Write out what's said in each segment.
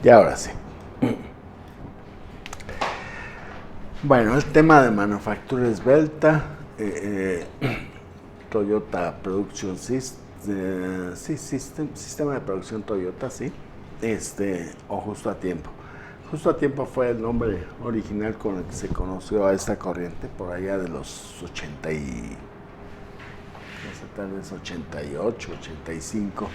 Y ahora sí. Bueno, el tema de manufactura esbelta, Toyota Production System, sistema de producción Toyota, sí, o Justo a Tiempo. Justo a Tiempo fue el nombre original con el que se conoció a esta corriente por allá de los 80 y, no sé, tal vez 88, 85.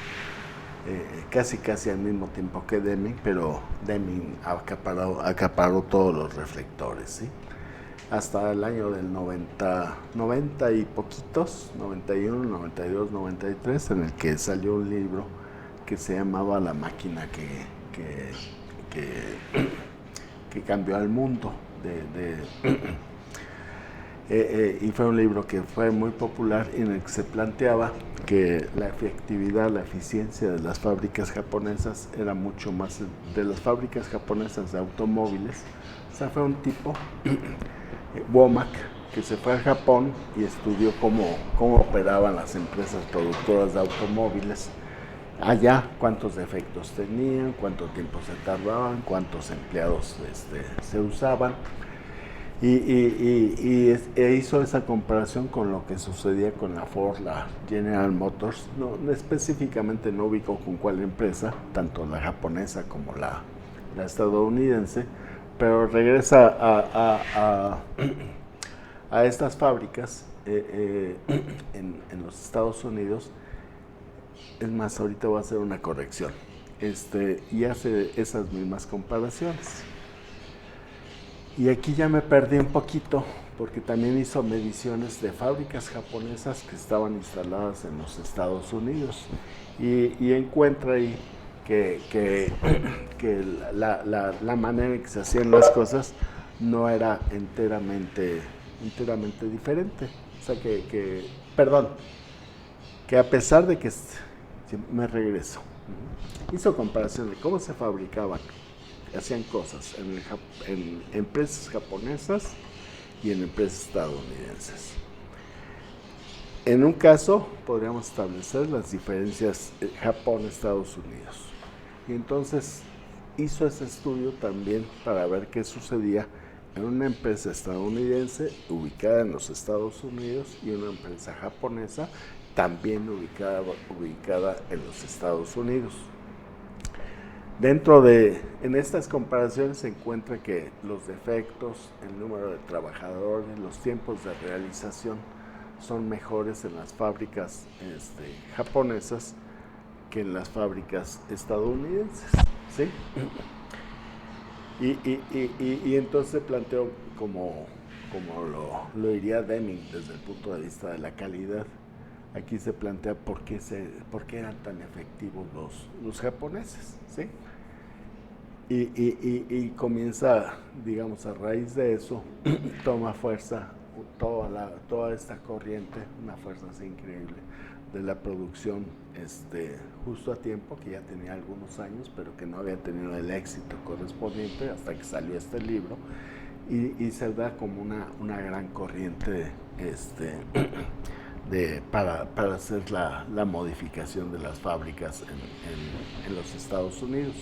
Casi al mismo tiempo que Deming, pero Deming acaparó todos los reflectores, ¿sí? Hasta el año del 90 y poquitos, 91, 92, 93, en el que salió un libro que se llamaba La máquina que cambió al mundo. Y fue un libro que fue muy popular y en el que se planteaba que la efectividad, la eficiencia de las fábricas japonesas era mucho más de las fábricas japonesas de automóviles. O sea, fue un tipo, Womack, que se fue a Japón y estudió cómo operaban las empresas productoras de automóviles allá, cuántos defectos tenían, cuánto tiempo se tardaban, cuántos empleados se usaban. E hizo esa comparación con lo que sucedía con la Ford, la General Motors. No, específicamente no ubicó con cuál empresa, tanto la japonesa como la estadounidense, pero regresa a estas fábricas en los Estados Unidos. Es más, ahorita voy a hacer una corrección. Y hace esas mismas comparaciones. Y aquí ya me perdí un poquito, porque también hizo mediciones de fábricas japonesas que estaban instaladas en los Estados Unidos. Y encuentra ahí que la manera en que se hacían las cosas no era enteramente diferente. O sea, que a pesar de que me regreso, hizo comparación de cómo se fabricaban, hacían cosas en empresas japonesas y en empresas estadounidenses. En un caso podríamos establecer las diferencias Japón-Estados Unidos. Y entonces hizo ese estudio también para ver qué sucedía en una empresa estadounidense ubicada en los Estados Unidos y una empresa japonesa también ubicada en los Estados Unidos. En estas comparaciones se encuentra que los defectos, el número de trabajadores, los tiempos de realización son mejores en las fábricas japonesas que en las fábricas estadounidenses, ¿sí? Y entonces se planteó como lo diría Deming desde el punto de vista de la calidad. Aquí se plantea por qué eran tan efectivos los japoneses, ¿sí? Y comienza, digamos, a raíz de eso, toma fuerza toda esta corriente, una fuerza así increíble, de la producción justo a tiempo, que ya tenía algunos años, pero que no había tenido el éxito correspondiente hasta que salió este libro, y se da como una gran corriente para hacer la modificación de las fábricas en los Estados Unidos.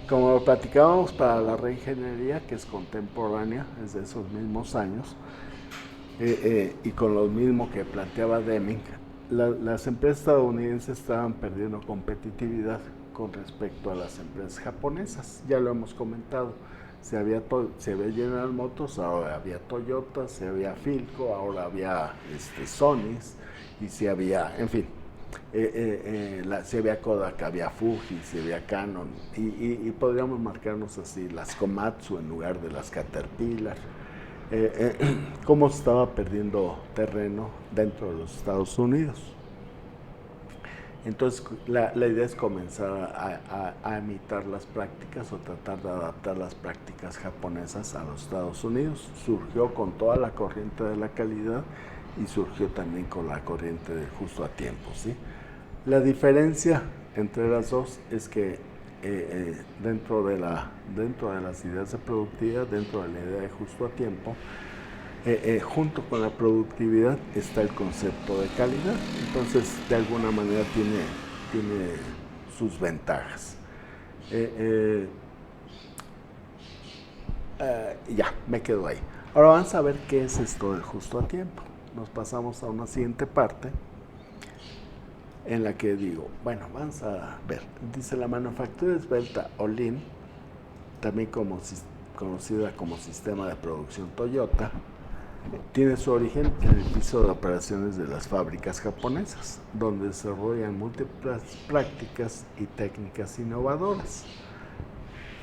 Como lo platicábamos, para la reingeniería, que es contemporánea, es de esos mismos años, y con lo mismo que planteaba Deming, las empresas estadounidenses estaban perdiendo competitividad con respecto a las empresas japonesas. Ya lo hemos comentado. Se había General Motors, ahora había Toyota, se había Philco, ahora había Sony's, y se había, en fin, se había Kodak, había Fuji, se había Canon, y podríamos marcarnos así las Komatsu en lugar de las Caterpillar. Cómo se estaba perdiendo terreno dentro de los Estados Unidos. Entonces la idea es comenzar a imitar las prácticas o tratar de adaptar las prácticas japonesas a los Estados Unidos. Surgió con toda la corriente de la calidad y surgió también con la corriente de justo a tiempo, ¿sí? La diferencia entre las dos es que dentro de las ideas de productividad, dentro de la idea de justo a tiempo, junto con la productividad está el concepto de calidad. Entonces, de alguna manera tiene sus ventajas. Eh, ya, me quedo ahí. Ahora vamos a ver qué es esto de justo a tiempo. Nos pasamos a una siguiente parte en la que digo, bueno, vamos a ver. Dice la manufactura esbelta o Lean, también conocida como sistema de producción Toyota, tiene su origen en el piso de operaciones de las fábricas japonesas, donde desarrollan múltiples prácticas y técnicas innovadoras,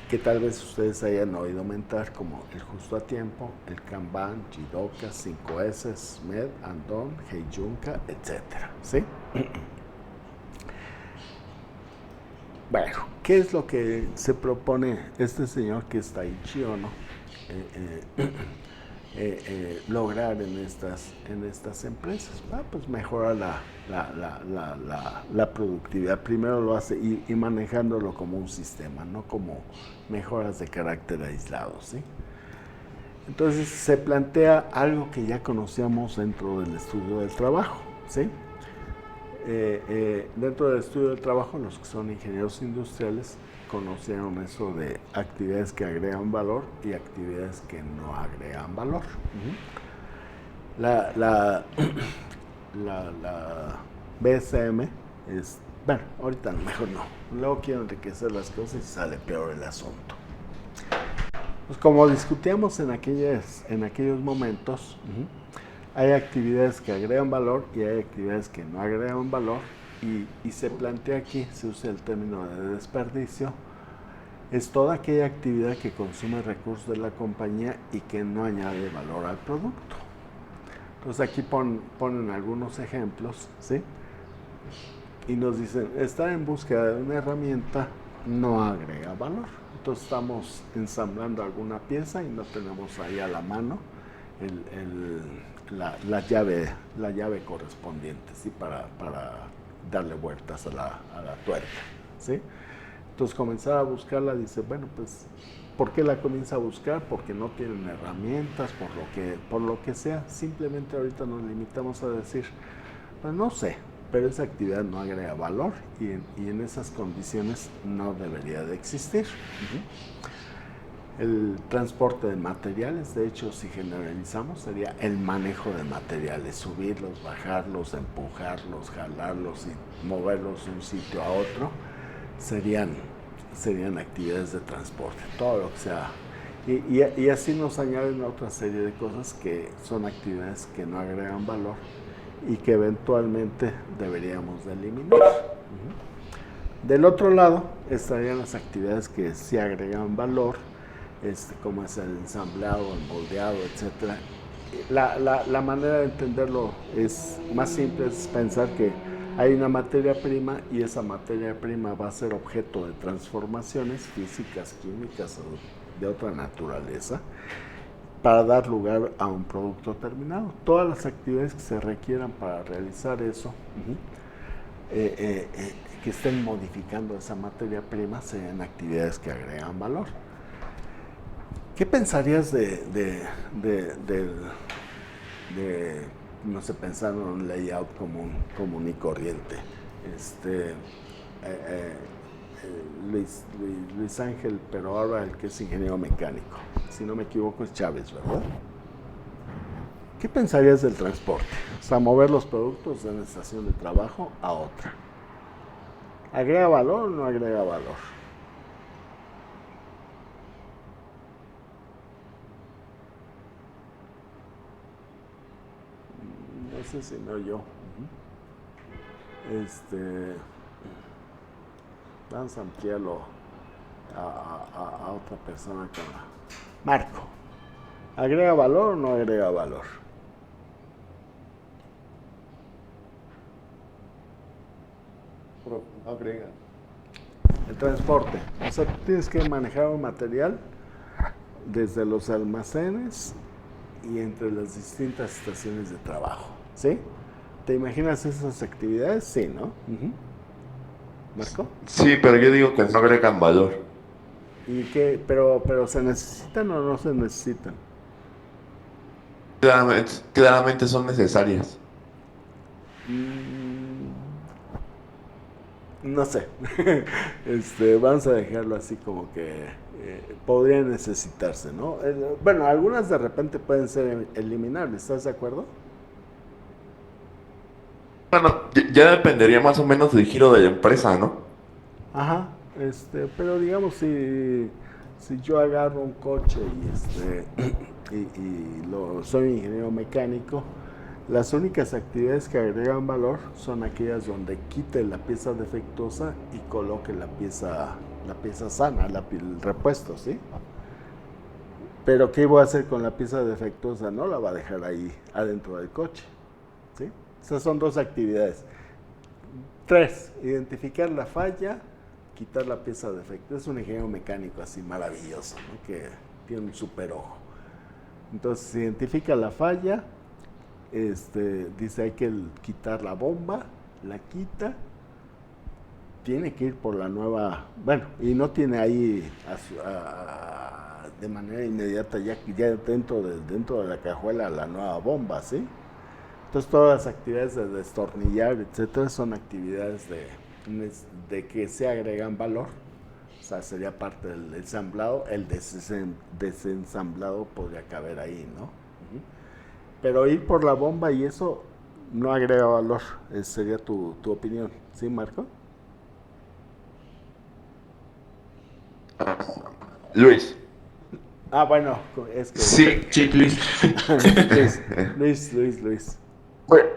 que tal vez ustedes hayan oído mentar, como el justo a tiempo, el Kanban, Jidoka, 5S, SMED, Andon, Heijunka, etc. ¿Sí? Bueno, ¿qué es lo que se propone este señor que está ahí, Chiono, lograr en estas empresas? Pues mejorar la productividad. Primero lo hace y manejándolo como un sistema, no como mejoras de carácter aislado, ¿sí? Entonces se plantea algo que ya conocíamos dentro del estudio del trabajo, ¿sí? Dentro del estudio del trabajo, los que son ingenieros industriales conocieron eso de actividades que agregan valor y actividades que no agregan valor. La BSM es, bueno, ahorita mejor no, luego quiero enriquecer las cosas y sale peor el asunto. Pues como discutíamos en aquellos momentos, hay actividades que agregan valor y hay actividades que no agregan valor, y se plantea aquí, se usa el término de desperdicio, es toda aquella actividad que consume recursos de la compañía y que no añade valor al producto. Entonces aquí ponen algunos ejemplos, ¿sí? Y nos dicen, estar en búsqueda de una herramienta no agrega valor. Entonces estamos ensamblando alguna pieza y no tenemos ahí a la mano la llave correspondiente, ¿sí? Para darle vueltas a la tuerca, ¿sí? Entonces comenzar a buscarla, dice, bueno, pues, ¿por qué la comienza a buscar? Porque no tienen herramientas, por lo que sea. Simplemente ahorita nos limitamos a decir, pues no sé, pero esa actividad no agrega valor y en esas condiciones no debería de existir. El transporte de materiales, de hecho, si generalizamos, sería el manejo de materiales, subirlos, bajarlos, empujarlos, jalarlos y moverlos de un sitio a otro, serían actividades de transporte, todo lo que sea. Y así nos añaden otra serie de cosas que son actividades que no agregan valor y que eventualmente deberíamos de eliminar. Del otro lado estarían las actividades que sí agregan valor, como es el ensambleado, el moldeado, etc. La manera de entenderlo es más simple, es pensar que hay una materia prima y esa materia prima va a ser objeto de transformaciones físicas, químicas o de otra naturaleza para dar lugar a un producto terminado. Todas las actividades que se requieran para realizar eso, que estén modificando esa materia prima, serían actividades que agregan valor. ¿Qué pensarías de no sé, pensar en un layout común y corriente? Luis Ángel, pero ahora el que es ingeniero mecánico, si no me equivoco es Chávez, ¿verdad? ¿Qué pensarías del transporte? O sea, mover los productos de una estación de trabajo a otra. ¿Agrega valor o no agrega valor? No sé si no yo. Vamos a ampliarlo a otra persona con Marco. ¿Agrega valor o no agrega valor? Agrega. El transporte. O sea, tú tienes que manejar un material desde los almacenes y entre las distintas estaciones de trabajo, ¿sí? ¿Te imaginas esas actividades? Sí, ¿no? ¿Marco? Sí, pero yo digo que no agregan valor. ¿Y qué? Pero ¿se necesitan o no se necesitan? Claramente son necesarias. Mm, No sé. Vamos a dejarlo así como que podría necesitarse, ¿no? Bueno, algunas de repente pueden ser eliminables, ¿estás de acuerdo? Bueno, ya dependería más o menos del giro de la empresa, ¿no? Ajá, pero digamos si yo agarro un coche y soy ingeniero mecánico, las únicas actividades que agregan valor son aquellas donde quite la pieza defectuosa y coloque la pieza sana, el repuesto, ¿sí? Pero ¿qué voy a hacer con la pieza defectuosa? No la va a dejar ahí adentro del coche, ¿sí? Esas son dos actividades. Tres, identificar la falla, quitar la pieza defectuosa. Es un ingeniero mecánico así maravilloso, ¿no? Que tiene un super ojo. Entonces, se identifica la falla, dice hay que quitar la bomba, la quita, tiene que ir por la nueva, bueno, y no tiene ahí de manera inmediata ya dentro de la cajuela la nueva bomba, ¿sí? Entonces todas las actividades de destornillar, etcétera, son actividades de que se agregan valor. O sea, sería parte del ensamblado, el desensamblado podría caber ahí, ¿no? Pero ir por la bomba y eso no agrega valor, sería tu opinión, ¿sí, Marco? Luis. Ah, bueno, es que... Sí, sí, Luis. Luis. Bueno,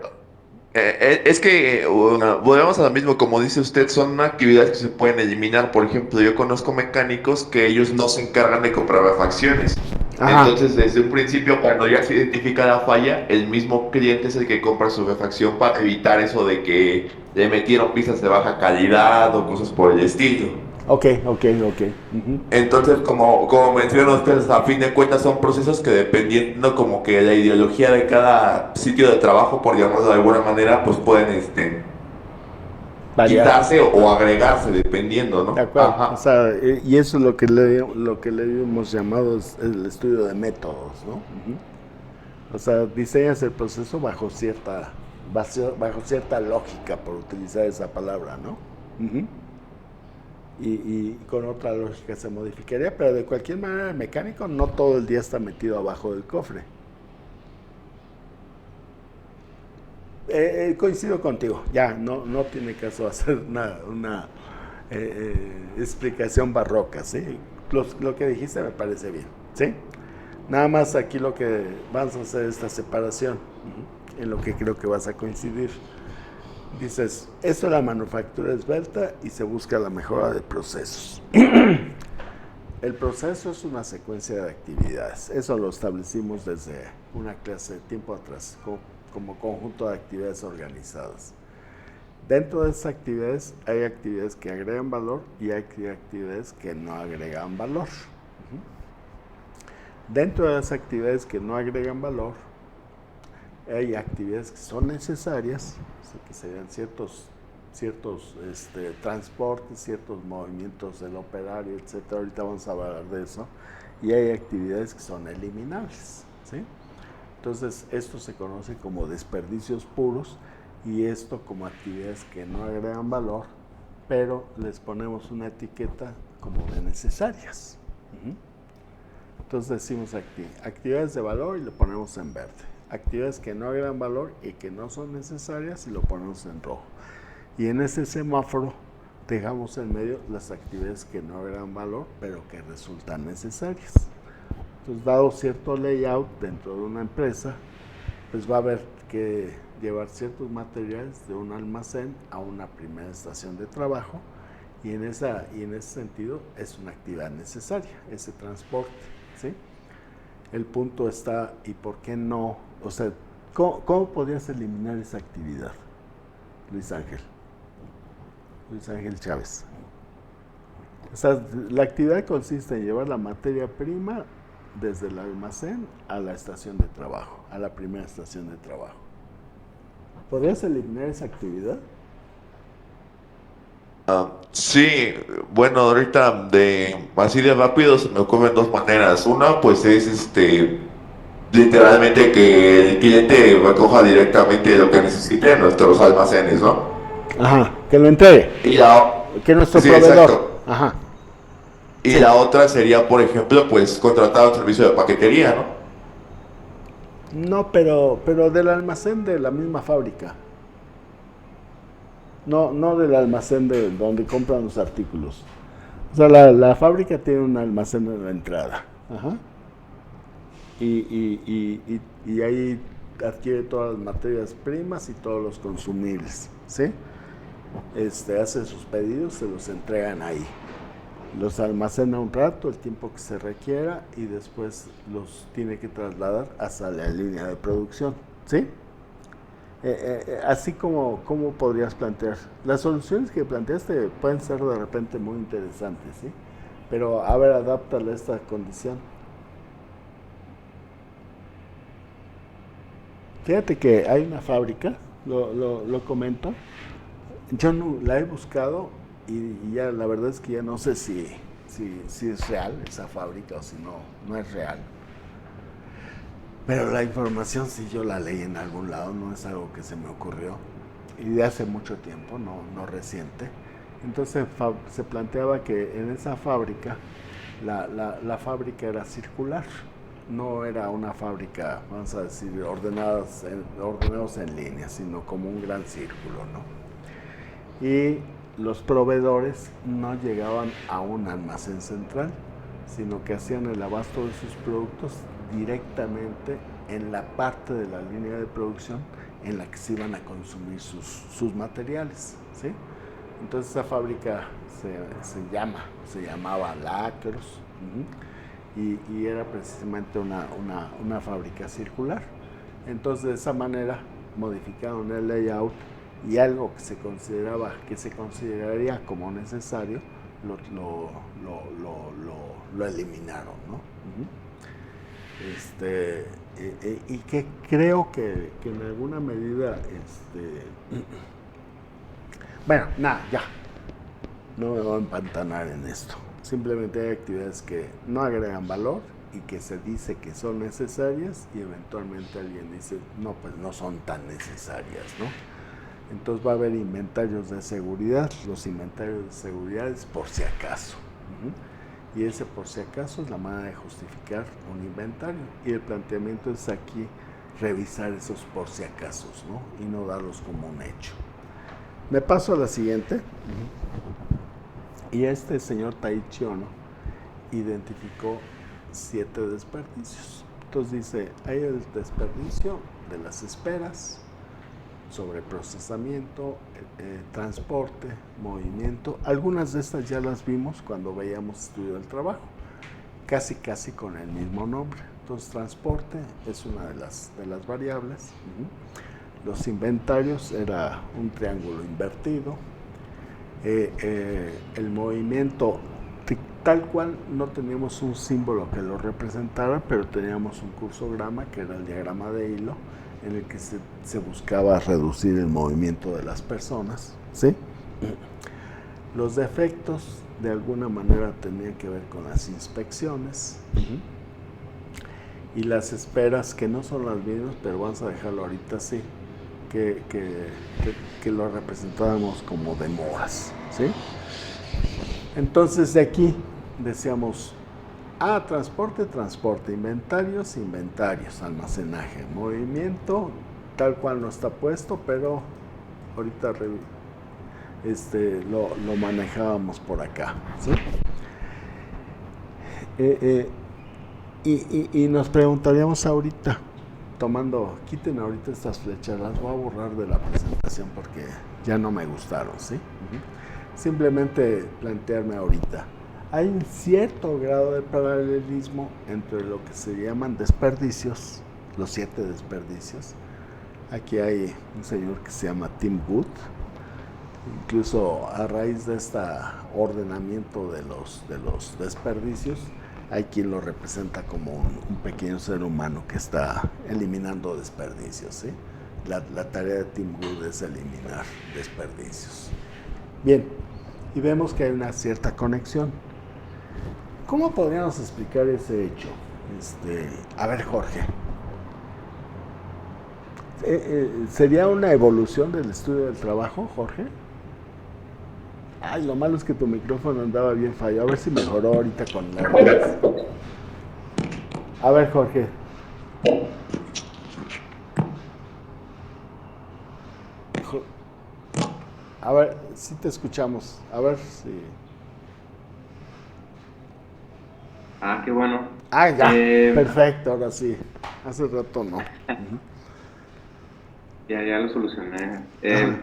es que volvemos a lo mismo, como dice usted, son actividades que se pueden eliminar. Por ejemplo, yo conozco mecánicos que ellos no se encargan de comprar refacciones. Ajá, Entonces, desde un principio, cuando ya se identifica la falla, el mismo cliente es el que compra su refacción para evitar eso de que le metieron piezas de baja calidad o cosas por el estilo. ok. Ujú. Entonces, como mencionan ustedes, a fin de cuentas son procesos que dependiendo como que la ideología de cada sitio de trabajo, por llamarlo de alguna manera, pues pueden Variar. quitarse o agregarse, dependiendo, De ¿no? acuerdo. O Ajá. sea, y eso es lo que le hemos llamado es el estudio de métodos, ¿no? Ujú. O sea, diseñas el proceso bajo cierta lógica, por utilizar esa palabra, ¿no? Ujú. Y con otra lógica se modificaría, pero de cualquier manera el mecánico no todo el día está metido abajo del cofre. Coincido contigo, ya, no tiene caso hacer una explicación barroca, ¿sí? Lo que dijiste me parece bien, ¿sí? Nada más aquí lo que vamos a hacer esta separación, en lo que creo que vas a coincidir. Dices, esto es la manufactura esbelta y se busca la mejora de procesos. El proceso es una secuencia de actividades. Eso lo establecimos desde una clase de tiempo atrás, como conjunto de actividades organizadas. Dentro de esas actividades hay actividades que agregan valor y hay actividades que no agregan valor. Dentro de las actividades que no agregan valor, hay actividades que son necesarias, que serían ciertos transportes, ciertos movimientos del operario, etcétera. Ahorita vamos a hablar de eso. Y hay actividades que son eliminables, ¿sí? Entonces, esto se conoce como desperdicios puros y esto como actividades que no agregan valor, pero les ponemos una etiqueta como de necesarias. Entonces decimos aquí, actividades de valor y lo ponemos en verde. Actividades que no agregan valor y que no son necesarias y lo ponemos en rojo. Y en ese semáforo dejamos en medio las actividades que no agregan valor, pero que resultan necesarias. Entonces, dado cierto layout dentro de una empresa, pues va a haber que llevar ciertos materiales de un almacén a una primera estación de trabajo y en ese sentido es una actividad necesaria, ese transporte, ¿sí? El punto está, ¿y por qué no? O sea, ¿cómo podrías eliminar esa actividad, Luis Ángel? Luis Ángel Chávez. O sea, la actividad consiste en llevar la materia prima desde el almacén a la estación de trabajo, a la primera estación de trabajo. ¿Podrías eliminar esa actividad? Sí, bueno, ahorita así de rápido se me ocurren dos maneras. Una, pues es literalmente que el cliente recoja directamente lo que necesite en nuestros almacenes, ¿no? Ajá, que lo entregue. Y la, Que nuestro sí, proveedor. exacto. Ajá. Y Sí. la otra sería, por ejemplo, pues contratar un servicio de paquetería, ¿no? No, pero del almacén de la misma fábrica. No, no del almacén de donde compran los artículos. O sea, la fábrica tiene un almacén en la entrada. Ajá. Y ahí adquiere todas las materias primas y todos los consumibles. ¿Sí? Hace sus pedidos, se los entregan ahí. Los almacena un rato, el tiempo que se requiera, y después los tiene que trasladar hasta la línea de producción. ¿Sí? Así como podrías plantear. Las soluciones que planteaste pueden ser de repente muy interesantes, ¿sí? Pero a ver, adáptale a esta condición. Fíjate que hay una fábrica, lo comento. Yo no, la he buscado y ya la verdad es que ya no sé si es real esa fábrica o si no es real. Pero la información sí yo la leí en algún lado, no es algo que se me ocurrió. Y de hace mucho tiempo, no reciente. Entonces se planteaba que en esa fábrica, la fábrica era circular. No era una fábrica, vamos a decir, ordenados en línea, sino como un gran círculo, ¿no? Y los proveedores no llegaban a un almacén central, sino que hacían el abasto de sus productos directamente en la parte de la línea de producción en la que se iban a consumir sus materiales, ¿sí? Entonces esa fábrica se llamaba Lacros, y era precisamente una fábrica circular. Entonces de esa manera modificaron el layout y algo que se consideraría como necesario lo eliminaron, ¿no? Y que creo que en alguna medida, bueno, nada, ya, no me voy a empantanar en esto. Simplemente hay actividades que no agregan valor y que se dice que son necesarias y eventualmente alguien dice, no, pues no son tan necesarias, ¿no? Entonces va a haber inventarios de seguridad. Los inventarios de seguridad es por si acaso. Y ese por si acaso es la manera de justificar un inventario. Y el planteamiento es aquí revisar esos por si acasos, ¿no? Y no darlos como un hecho. Me paso a la siguiente. Y este señor Taichi Ono identificó 7 desperdicios. Entonces dice, hay el desperdicio de las esperas, sobreprocesamiento, transporte, movimiento. Algunas de estas ya las vimos cuando veíamos estudio del trabajo, casi con el mismo nombre. Entonces transporte es una de las variables. Los inventarios era un triángulo invertido. El movimiento, tal cual no teníamos un símbolo que lo representara, pero teníamos un cursograma que era el diagrama de hilo, en el que se buscaba reducir el movimiento de las personas, ¿sí? Los defectos de alguna manera tenían que ver con las inspecciones, y las esperas, que no son las mismas, pero vamos a dejarlo ahorita así, que lo representábamos como demoras, ¿sí? Entonces de aquí decíamos, transporte, inventarios, almacenaje, movimiento, tal cual no está puesto, pero ahorita lo manejábamos por acá, ¿sí? Y nos preguntaríamos ahorita, quiten ahorita estas flechas, las voy a borrar de la presentación porque ya no me gustaron, ¿sí? Simplemente plantearme ahorita, hay un cierto grado de paralelismo entre lo que se llaman desperdicios, los 7 desperdicios. Aquí hay un señor que se llama Tim Wood. Incluso a raíz de este ordenamiento de los desperdicios, hay quien lo representa como un pequeño ser humano que está eliminando desperdicios, ¿sí? La tarea de Tim Wood es eliminar desperdicios. Bien, y vemos que hay una cierta conexión. ¿Cómo podríamos explicar ese hecho? A ver, Jorge. ¿Sería una evolución del estudio del trabajo, Jorge? Ay, lo malo es que tu micrófono andaba bien fallado. A ver si mejoró ahorita con la redes. A ver, Jorge. A ver, si te escuchamos. A ver si... Ah, qué bueno. Ah, ya. Eh, Perfecto, ahora sí. Hace rato no. Uh-huh. ya lo solucioné. Ajá.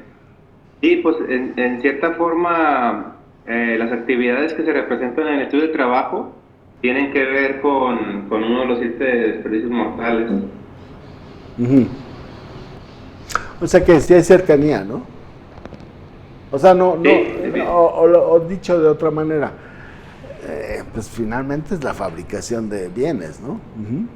Sí, pues en cierta forma, las actividades que se representan en el estudio de trabajo tienen que ver con uno de los 7 desperdicios mortales. Uh-huh. O sea que sí hay cercanía, ¿no? O sea, Sí, o dicho de otra manera, pues finalmente es la fabricación de bienes, ¿no? Uh-huh.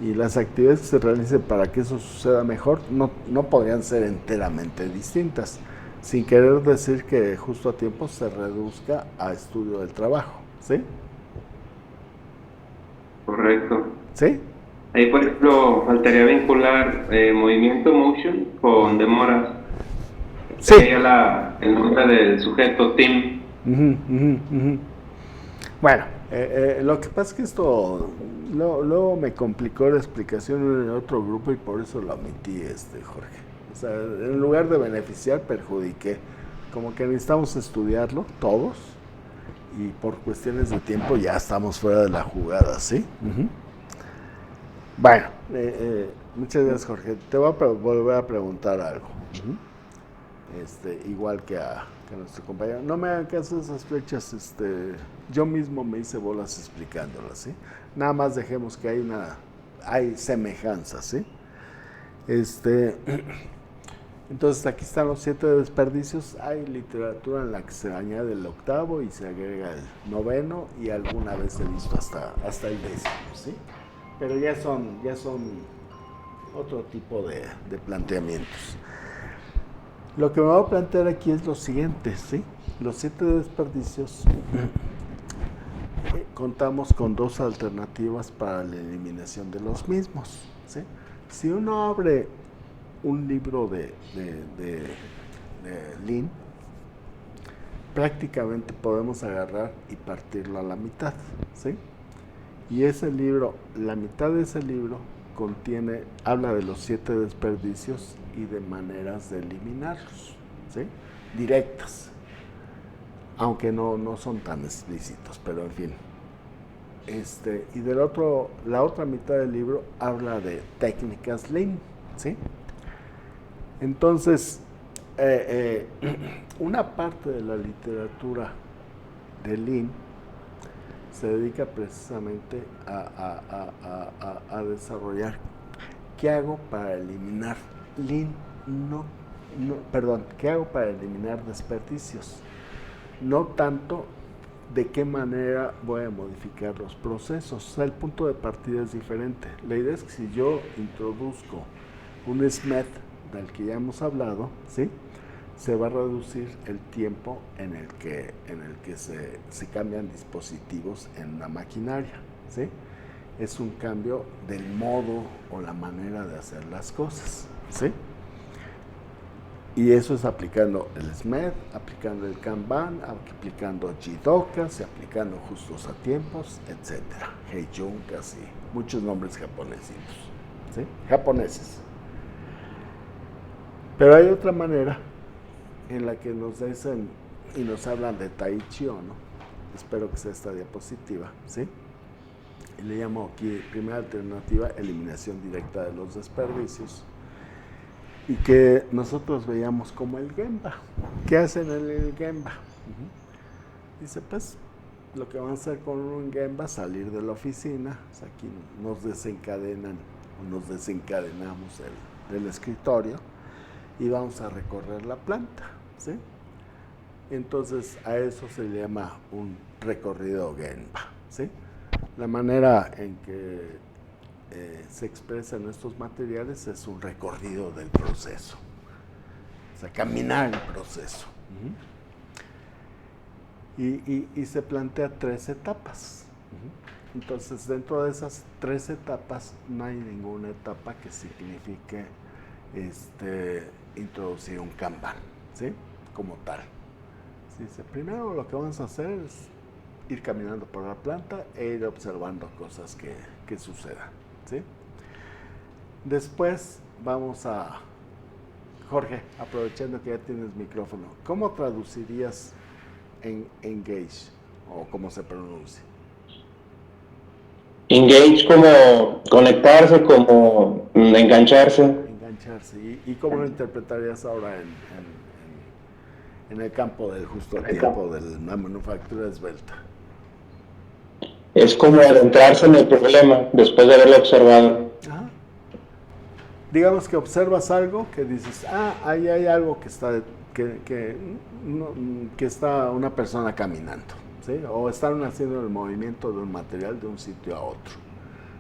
Y las actividades que se realicen para que eso suceda mejor no podrían ser enteramente distintas, sin querer decir que justo a tiempo se reduzca a estudio del trabajo, ¿sí? correcto. ¿Sí? Ahí, por ejemplo, faltaría vincular movimiento, motion, con demoras. Sí. Sería el nombre del sujeto, team. Uh-huh, uh-huh, uh-huh. Bueno, lo que pasa es que esto luego me complicó la explicación en otro grupo y por eso lo omití, Jorge. O sea, en lugar de beneficiar, perjudiqué. Como que necesitamos estudiarlo todos y por cuestiones de tiempo ya estamos fuera de la jugada, ¿sí? Uh-huh. Bueno, muchas gracias, Jorge. Te voy a volver a preguntar algo. Uh-huh. Igual que a nuestro compañero. No me hagan caso de esas flechas, yo mismo me hice bolas explicándolas, ¿sí? Nada más dejemos que hay semejanzas, ¿sí? Entonces aquí están los 7 desperdicios. Hay literatura en la que se añade el 8º y se agrega el 9º y alguna vez he visto hasta el 10º, ¿sí? Pero ya son otro tipo de planteamientos. Lo que me voy a plantear aquí es lo siguiente, ¿sí? Los 7 desperdicios, contamos con 2 alternativas para la eliminación de los mismos, ¿sí? Si uno abre un libro de Lean, prácticamente podemos agarrar y partirlo a la mitad, ¿sí? Y ese libro, la mitad de ese libro habla de los 7 desperdicios y de maneras de eliminarlos, ¿sí? Directas, aunque no son tan explícitos, pero en fin. Y la otra mitad del libro habla de técnicas Lean, ¿sí? Entonces, una parte de la literatura de Lean se dedica precisamente a desarrollar qué hago para eliminar Lean, qué hago para eliminar desperdicios, no tanto de qué manera voy a modificar los procesos. O sea, el punto de partida es diferente. La idea es que si yo introduzco un SMED del que ya hemos hablado, ¿sí?, se va a reducir el tiempo en el que se cambian dispositivos en una maquinaria, ¿sí? Es un cambio del modo o la manera de hacer las cosas, ¿sí? Y eso es aplicando el SMED, aplicando el Kanban, aplicando Jidokas, aplicando justos a tiempos, etc. Heijunkas y muchos nombres japonesitos, ¿sí? Japoneses. Pero hay otra manera en la que nos dicen y nos hablan de Taichi Ono. Espero que sea esta diapositiva, ¿sí? Y le llamo aquí, primera alternativa, eliminación directa de los desperdicios. Y que nosotros veíamos como el Gemba. ¿Qué hacen en el Gemba? Dice, pues, lo que vamos a hacer con un Gemba, salir de la oficina. O sea, aquí nos desencadenamos del escritorio y vamos a recorrer la planta, ¿sí? Entonces a eso se le llama un recorrido Gemba, ¿sí? La manera en que se expresan estos materiales es un recorrido del proceso, o sea, caminar el proceso. Y se plantea 3 etapas. Entonces, dentro de esas 3 etapas no hay ninguna etapa que signifique introducir un Kanban, ¿sí?, como tal, Dice, primero lo que vamos a hacer es ir caminando por la planta e ir observando cosas que sucedan, ¿sí? Después vamos a... Jorge, aprovechando que ya tienes micrófono, ¿cómo traducirías en engage o cómo se pronuncia? Engage como conectarse, como engancharse. Engancharse. ¿Y cómo lo interpretarías ahora en el campo del justo tiempo de la manufactura esbelta? Es como adentrarse en el problema después de haberlo observado. Ajá. Digamos que observas algo que dices, ahí hay algo que está una persona caminando, ¿sí? O están haciendo el movimiento de un material de un sitio a otro.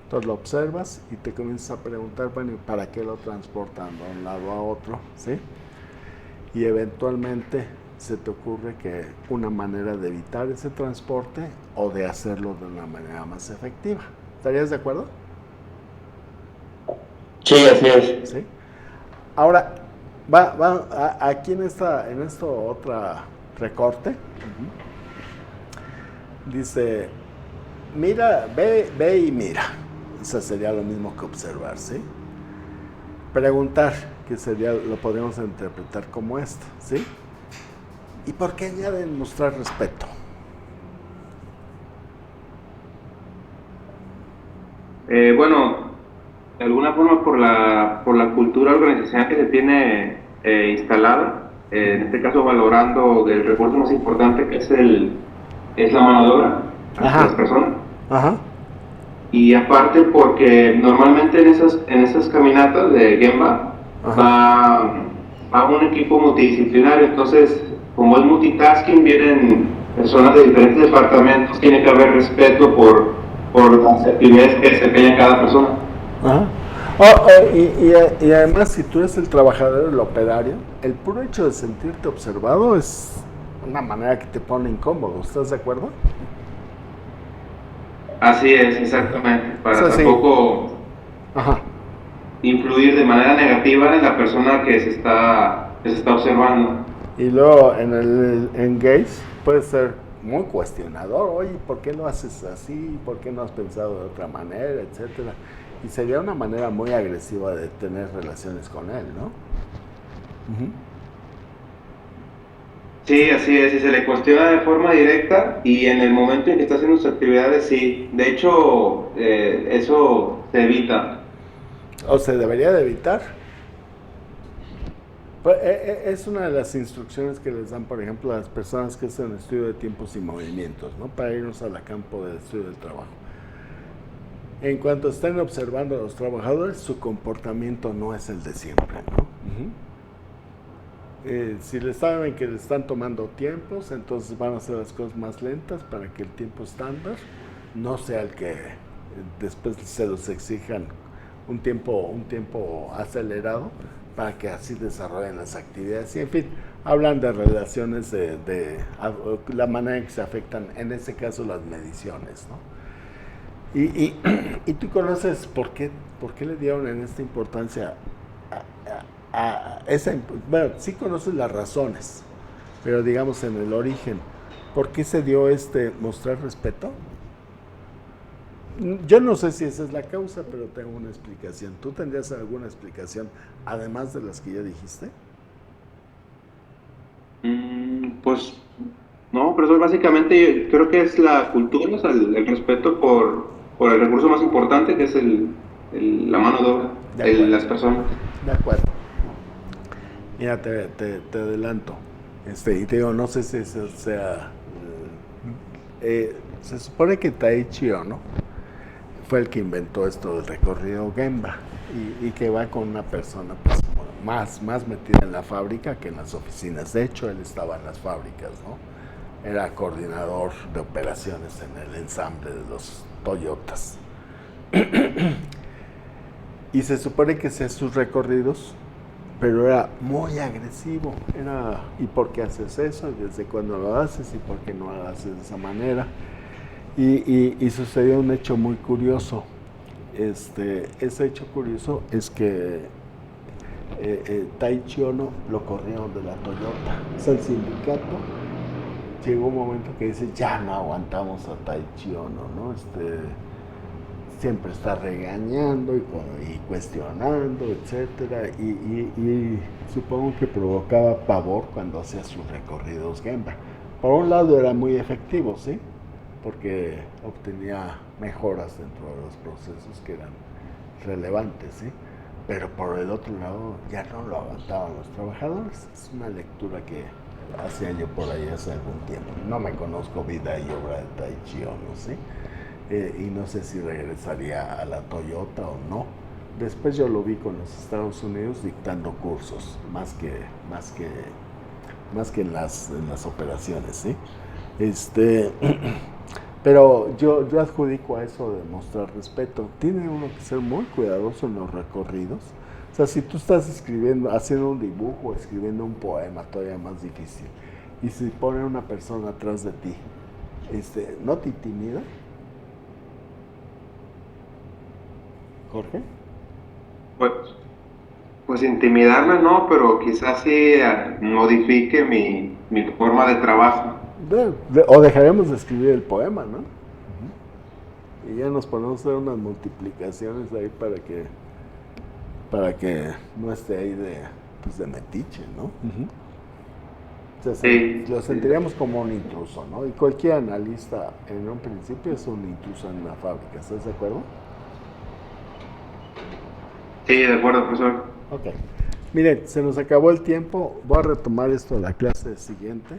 Entonces lo observas y te comienzas a preguntar, bueno, ¿para qué lo transportan de un lado a otro? ¿Sí? Y eventualmente se te ocurre que una manera de evitar ese transporte o de hacerlo de una manera más efectiva. ¿Estarías de acuerdo? Sí, así es. ¿Sí? Ahora, aquí en esto otra recorte, dice, mira, ve y mira. Eso sería lo mismo que observar, ¿sí? Preguntar, que sería, lo podríamos interpretar como esto, ¿sí? ¿Y por qué añaden mostrar respeto? Bueno, de alguna forma por la cultura organizacional que se tiene instalada, en este caso valorando el recurso más importante que es la mano de obra, las personas. Ajá. Y aparte porque normalmente en esas caminatas de Gemba va un equipo multidisciplinario, entonces como es multitasking, vienen personas de diferentes departamentos, tiene que haber respeto por las actividades que desempeña cada persona. Ajá. Y además, si tú eres el trabajador, el operario, el puro hecho de sentirte observado es una manera que te pone incómodo. ¿Estás de acuerdo? Así es, exactamente, para Sí. tampoco influir de manera negativa en la persona que se está observando. Y luego en el engage puede ser muy cuestionador. Oye, ¿por qué lo haces así? ¿Por qué no has pensado de otra manera? Etcétera. Y sería una manera muy agresiva de tener relaciones con él, ¿no? Sí, así es, y se le cuestiona de forma directa y en el momento en que está haciendo sus actividades, sí. De hecho, eso se evita. ¿O se debería de evitar? Pues, es una de las instrucciones que les dan, por ejemplo, a las personas que hacen estudio de tiempos y movimientos, ¿no? Para irnos al campo del estudio del trabajo. En cuanto estén observando a los trabajadores, su comportamiento no es el de siempre, ¿no? Si les saben que le están tomando tiempos, entonces van a hacer las cosas más lentas para que el tiempo estándar no sea el que después se los exijan un tiempo acelerado para que así desarrollen las actividades. Y en fin, hablan de relaciones de la manera en que se afectan, en este caso, las mediciones, ¿no? Y tú conoces por qué le dieron en esta importancia a esa, bueno, sí conoces las razones, pero digamos en el origen, ¿por qué se dio mostrar respeto? Yo no sé si esa es la causa, pero tengo una explicación. ¿Tú tendrías alguna explicación, además de las que ya dijiste? Pues no, pero eso básicamente yo creo que es la cultura, o sea, el respeto por el recurso más importante, que es la mano de obra, las personas. De acuerdo. Mira, te adelanto. Y te digo, no sé si eso sea... se supone que Taiichi Ohno fue el que inventó esto del recorrido Gemba y que va con una persona pues, más metida en la fábrica que en las oficinas. De hecho, él estaba en las fábricas, ¿no? Era coordinador de operaciones en el ensamble de los Toyotas. Y se supone que hacía sus recorridos, pero era muy agresivo. ¿Y por qué haces eso? ¿Desde cuándo lo haces? ¿Y por qué no lo haces de esa manera? Y sucedió un hecho muy curioso. Ese hecho curioso es que Taiichi Ohno lo corrieron de la Toyota. O sea, el sindicato llegó un momento que dice, ya no aguantamos a Taichi Ono, ¿no? Siempre está regañando y cuestionando, etcétera, y supongo que provocaba pavor cuando hacía sus recorridos Gemba. Por un lado era muy efectivo, ¿sí? Porque obtenía mejoras dentro de los procesos que eran relevantes, ¿sí? Pero por el otro lado ya no lo aguantaban los trabajadores. Es una lectura que hacía yo por ahí hace algún tiempo. No me conozco vida y obra de Taichi Ono, ¿sí? Y no sé si regresaría a la Toyota o no. Después yo lo vi con los Estados Unidos dictando cursos, más que en las operaciones, ¿sí? Pero yo adjudico a eso de mostrar respeto. Tiene uno que ser muy cuidadoso en los recorridos. O sea, si tú estás haciendo un dibujo, escribiendo un poema, todavía más difícil, y si pone una persona atrás de ti, ¿no te intimida? Jorge. Pues intimidarme no, pero quizás sí modifique mi forma de trabajo. O dejaremos de escribir el poema, ¿no? Y ya nos ponemos a hacer unas multiplicaciones ahí para que no esté ahí de metiche, ¿no? O sea, Sí, lo sentiríamos como un intruso, ¿no? Y cualquier analista en un principio es un intruso en una fábrica, ¿estás de acuerdo? sí, de acuerdo, profesor. Ok. Miren, se nos acabó el tiempo. Voy a retomar esto en la clase siguiente.